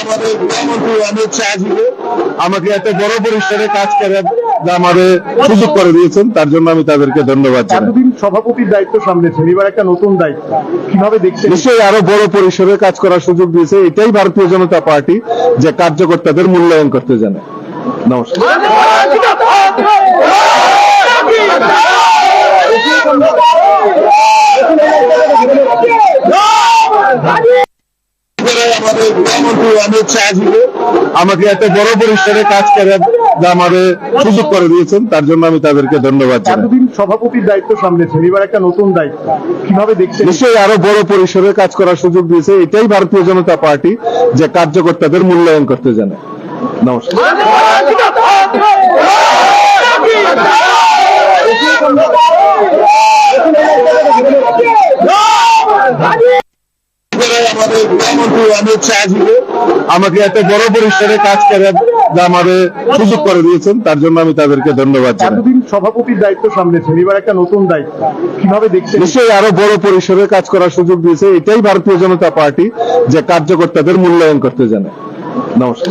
আমাদের গৃহমন্ত্রী অমিত শাহজিকে আমাকে এত বড় পরিসরে কাজ করার আমাদের সুযোগ করে দিয়েছেন, তার জন্য আমি তাদেরকে ধন্যবাদ জানাই। এতদিন সভাপতির দায়িত্ব সামলেছেন, এবার একটা নতুন দায়িত্ব, কিভাবে দেখছেন? নিশ্চয়ই আরো বড় পরিসরে কাজ করার সুযোগ দিয়েছে। এটাই ভারতীয় জনতা পার্টি, যে কার্যকর্তাদের মূল্যায়ন করতে জানে। নমস্কার। আমাদের গৃহমন্ত্রী অমিত শাহজিকে আমাকে এত বড় পরিসরে কাজ করার আমাদের সুযোগ করে দিয়েছেন, তার জন্য আমি তাদেরকে ধন্যবাদ জানাই। এতদিন সভাপতির দায়িত্ব সামলেছেন, এবার একটা নতুন দায়িত্ব, কিভাবে দেখছেন? নিশ্চয়ই আরো বড় পরিসরে কাজ করার সুযোগ দিয়েছে। এটাই ভারতীয় জনতা পার্টি, যে কার্যকর্তাদের মূল্যায়ন করতে জানে। নমস্কার। আমাদের গৃহমন্ত্রী অমিত শাহজিকে আমাকে এত বড় পরিসরে কাজ করার আমাদের সুযোগ করে দিয়েছেন, তার জন্য আমি তাদেরকে ধন্যবাদ জানাই। এতদিন সভাপতির দায়িত্ব সামলেছেন, এবার একটা নতুন দায়িত্ব, কিভাবে দেখছেন? নিশ্চয়ই আরো বড় পরিসরে কাজ করার সুযোগ দিয়েছে। এটাই ভারতীয় জনতা পার্টি, যে কার্যকর্তাদের মূল্যায়ন করতে জানে। নমস্কার।